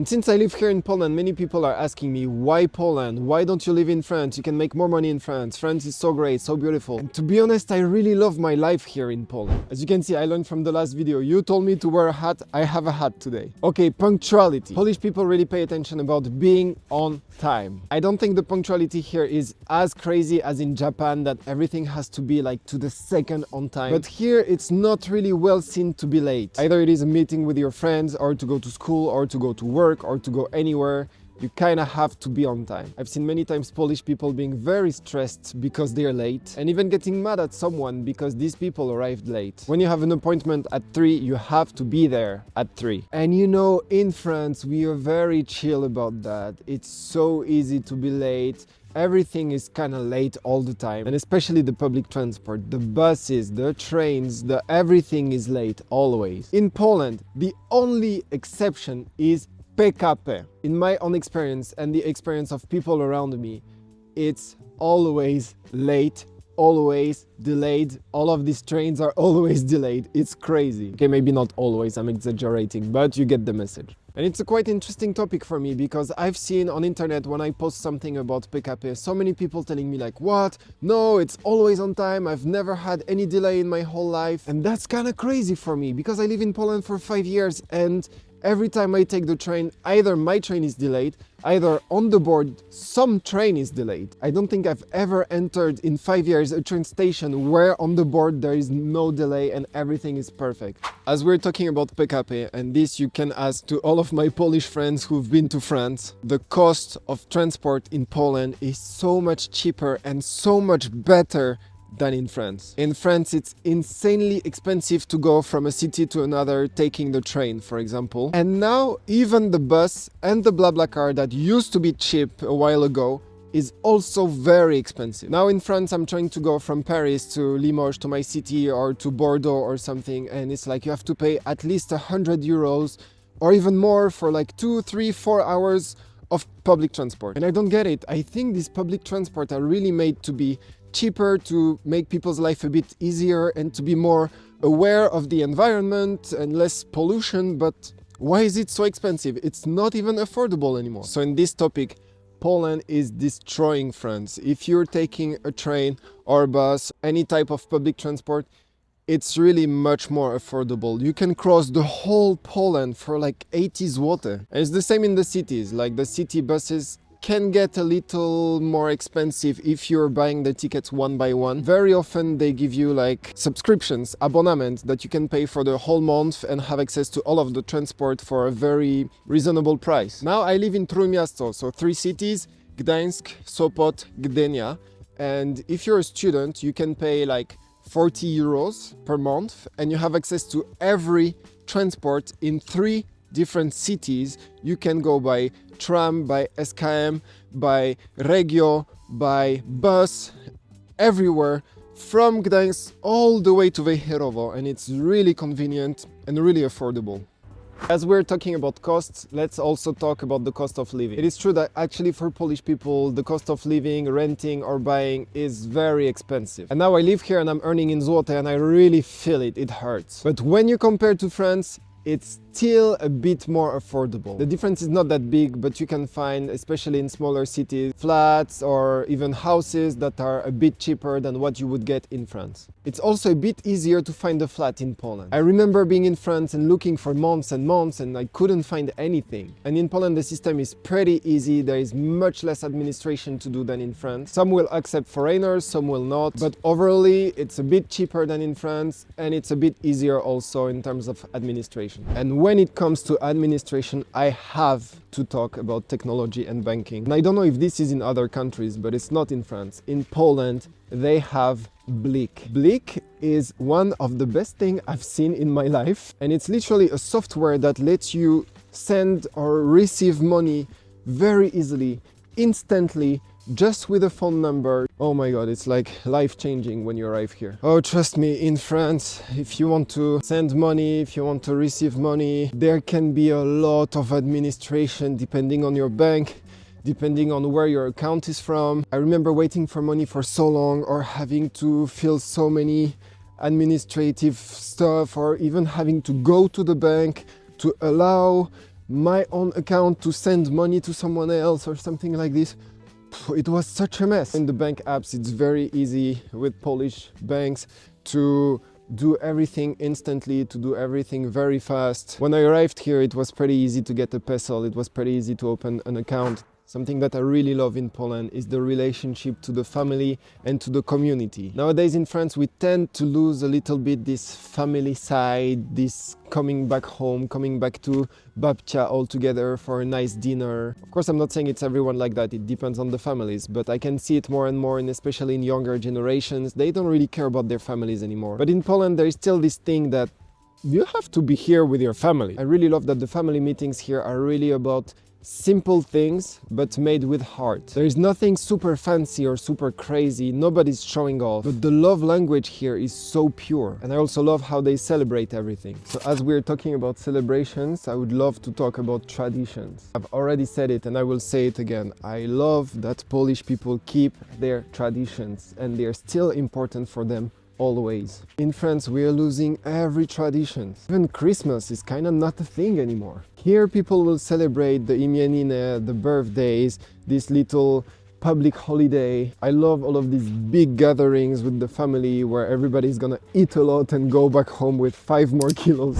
And since I live here in Poland, many people are asking me, why Poland? Why don't you live in France? You can make more money in France. France is so great, so beautiful. And to be honest, I really love my life here in Poland. As you can see, I learned from the last video. You told me to wear a hat. I have a hat today. Okay, punctuality. Polish people really pay attention about being on time. I don't think the punctuality here is as crazy as in Japan, that everything has to be like to the second on time. But here it's not really well seen to be late. Either it is a meeting with your friends, or to go to school, or to go to work, or to go anywhere. You kind of have to be on time. I've seen many times Polish people being very stressed because they're late, and even getting mad at someone because these people arrived late. When you have an appointment at 3, you have to be there at 3. And you know, in France, we are very chill about that. It's so easy to be late. Everything is kind of late all the time, and especially the public transport, the buses, the trains, everything is late always. In Poland, the only exception is PKP. In my own experience and the experience of people around me, it's always late, always delayed. All of these trains are always delayed. It's crazy. Okay, maybe not always, I'm exaggerating, but you get the message. And it's a quite interesting topic for me, because I've seen on internet when I post something about PKP, so many people telling me like, what? No, it's always on time. I've never had any delay in my whole life. And that's kind of crazy for me, because I live in Poland for 5 years, and every time I take the train, either my train is delayed, either on the board some train is delayed. I don't think I've ever entered in 5 years a train station where on the board there is no delay and everything is perfect. As we're talking about PKP, and this you can ask to all of my Polish friends who've been to France, the cost of transport in Poland is so much cheaper and so much better than in France. In France, it's insanely expensive to go from a city to another taking the train, for example. And now even the bus and the BlaBlaCar that used to be cheap a while ago is also very expensive. Now in France, I'm trying to go from Paris to Limoges, to my city, or to Bordeaux or something, and it's like you have to pay at least 100 euros or even more for like 2, 3, 4 hours of public transport. And I don't get it. I think these public transport are really made to be cheaper, to make people's life a bit easier and to be more aware of the environment and less pollution, but why is it so expensive? It's not even affordable anymore. So in this topic, Poland is destroying France. If you're taking a train or a bus, any type of public transport, it's really much more affordable. You can cross the whole Poland for like 80 zloty. And it's the same in the cities, like the city buses can get a little more expensive if you're buying the tickets one by one. Very often they give you like subscriptions, abonnements that you can pay for the whole month and have access to all of the transport for a very reasonable price. Now I live in Trójmiasto, so 3 cities, Gdańsk, Sopot, Gdynia. And if you're a student, you can pay like 40 euros per month and you have access to every transport in 3 different cities. You can go by tram, by SKM, by Regio, by bus, everywhere from Gdańsk all the way to Wejherowo, and it's really convenient and really affordable. As we're talking about costs, let's also talk about the cost of living. It is true that actually for Polish people, the cost of living, renting or buying is very expensive. And now I live here and I'm earning in zloty and I really feel it, it hurts. But when you compare to France, it's still a bit more affordable. The difference is not that big, but you can find, especially in smaller cities, flats or even houses that are a bit cheaper than what you would get in France. It's also a bit easier to find a flat in Poland. I remember being in France and looking for months and months and I couldn't find anything. And in Poland the system is pretty easy. There is much less administration to do than in France. Some will accept foreigners, some will not, but overall it's a bit cheaper than in France and it's a bit easier also in terms of administration. And when it comes to administration, I have to talk about technology and banking. And I don't know if this is in other countries, but it's not in France. In Poland, they have Blik. Blik is one of the best things I've seen in my life. And it's literally a software that lets you send or receive money very easily, instantly, just with a phone number. Oh my god, it's like life-changing when you arrive here. Oh, trust me, in France, if you want to send money, if you want to receive money, there can be a lot of administration depending on your bank, depending on where your account is from. I remember waiting for money for so long, or having to fill so many administrative stuff, or even having to go to the bank to allow my own account to send money to someone else or something like this. It was such a mess. In the bank apps, it's very easy with Polish banks to do everything instantly, to do everything very fast. When I arrived here, it was pretty easy to get a PESEL. It was pretty easy to open an account. Something that I really love in Poland is the relationship to the family and to the community. Nowadays in France, we tend to lose a little bit this family side, this coming back home, coming back to babcia all together for a nice dinner. Of course, I'm not saying it's everyone like that, it depends on the families, but I can see it more and more, and especially in younger generations, they don't really care about their families anymore. But in Poland, there is still this thing that you have to be here with your family. I really love that the family meetings here are really about simple things, but made with heart. There is nothing super fancy or super crazy, nobody's showing off, but the love language here is so pure. And I also love how they celebrate everything. So as we're talking about celebrations, I would love to talk about traditions. I've already said it and I will say it again. I love that Polish people keep their traditions and they're still important for them always. In France, we are losing every tradition. Even Christmas is kind of not a thing anymore. Here, people will celebrate the imieniny, the birthdays, this little public holiday. I love all of these big gatherings with the family where everybody's gonna eat a lot and go back home with 5 more kilos.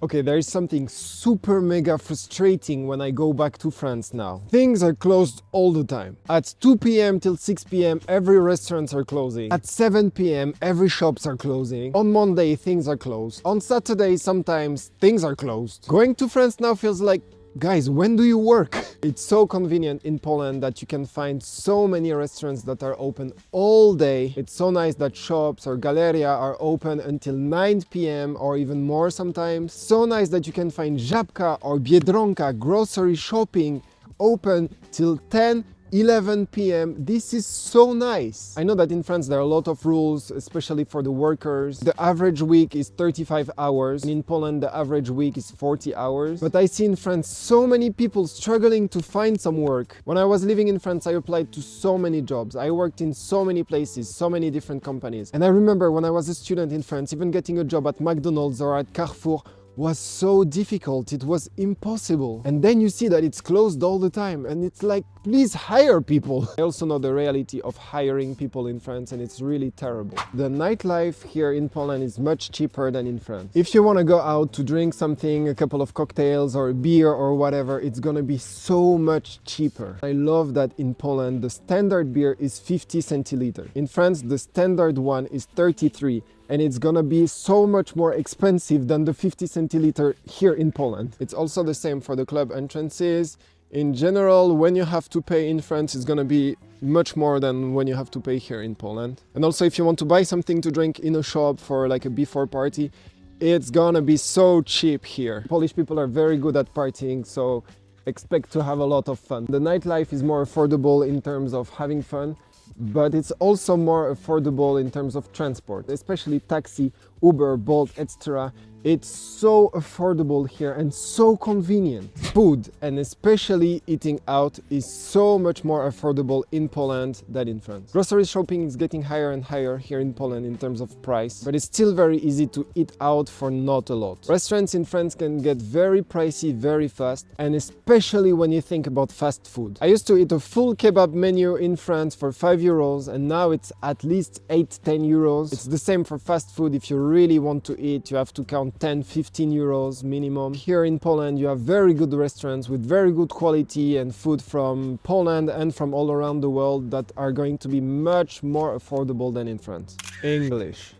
Okay, there is something super mega frustrating when I go back to France now. Things are closed all the time. At 2 p.m. till 6 p.m. every restaurants are closing. At 7 p.m. every shops are closing. On Monday things are closed. On Saturday sometimes things are closed. Going to France now feels like, guys, when do you work? It's so convenient in Poland that you can find so many restaurants that are open all day. It's so nice that shops or galeria are open until 9 p.m. or even more sometimes. So nice that you can find Żabka or Biedronka, grocery shopping, open till 10, 11 p.m. This is so nice. I know that in France there are a lot of rules, especially for the workers. The average week is 35 hours, and in Poland the average week is 40 hours. But I see in France so many people struggling to find some work. When I was living in France, I applied to so many jobs. I worked in so many places, so many different companies. And I remember when I was a student in France, even getting a job at McDonald's or at Carrefour was so difficult, it was impossible. And then you see that it's closed all the time and it's like, please hire people. I also know the reality of hiring people in France and it's really terrible. The nightlife here in Poland is much cheaper than in France. If you want to go out to drink something, a couple of cocktails or a beer or whatever, it's gonna be so much cheaper. I love that in Poland the standard beer is 50 centiliter. In France the standard one is 33. And it's gonna be so much more expensive than the 50 centiliter here in Poland. It's also the same for the club entrances. In general, when you have to pay in France, it's gonna be much more than when you have to pay here in Poland. And also if you want to buy something to drink in a shop for like a before party, it's gonna be so cheap here. Polish people are very good at partying, so expect to have a lot of fun. The nightlife is more affordable in terms of having fun, but it's also more affordable in terms of transport, especially taxi, Uber, Bolt, etc. It's so affordable here and so convenient. Food, and especially eating out, is so much more affordable in Poland than in France. Grocery shopping is getting higher and higher here in Poland in terms of price, but it's still very easy to eat out for not a lot. Restaurants in France can get very pricey very fast, and especially when you think about fast food. I used to eat a full kebab menu in France for 5 euros, and now it's at least 8-10 euros. It's the same for fast food. If you really want to eat, you have to count 10-15 euros minimum. Here in Poland you have very good restaurants with very good quality and food from Poland and from all around the world that are going to be much more affordable than in France. English.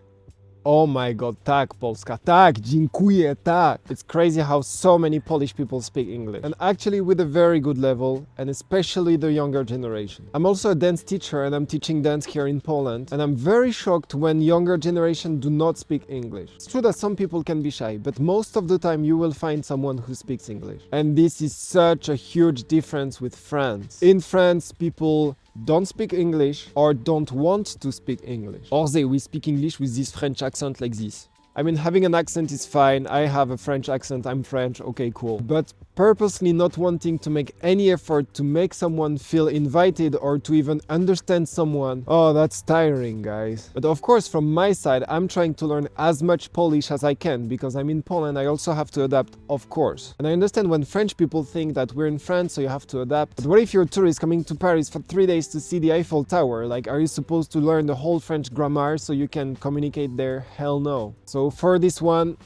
Oh my god, tak Polska, tak, dziękuję, tak. It's crazy how so many Polish people speak English. And actually with a very good level, and especially the younger generation. I'm also a dance teacher and I'm teaching dance here in Poland. And I'm very shocked when younger generation do not speak English. It's true that some people can be shy, but most of the time you will find someone who speaks English. And this is such a huge difference with France. In France, people don't speak English or don't want to speak English. Or we speak English with this French accent like this. I mean, having an accent is fine. I have a French accent, I'm French, okay, cool. But purposely not wanting to make any effort to make someone feel invited or to even understand someone, oh, that's tiring, guys. But of course, from my side, I'm trying to learn as much Polish as I can because I'm in Poland, I also have to adapt, of course. And I understand when French people think that we're in France, so you have to adapt. But what if you're a tourist coming to Paris for 3 days to see the Eiffel Tower? Like, are you supposed to learn the whole French grammar so you can communicate there? Hell no. So for this one,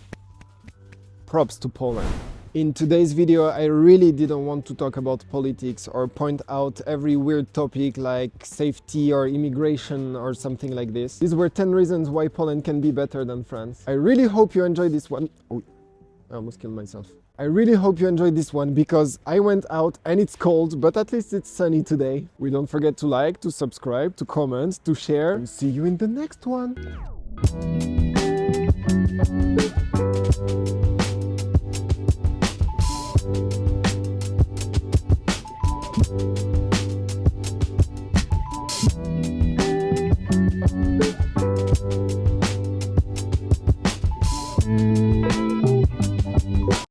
props to Poland. In today's video, I really didn't want to talk about politics or point out every weird topic like safety or immigration or something like this. These were 10 reasons why Poland can be better than France. I really hope you enjoyed this one. Oh, I almost killed myself. I really hope you enjoyed this one because I went out and it's cold, but at least it's sunny today. We don't forget to like, to subscribe, to comment, to share, and see you in the next one.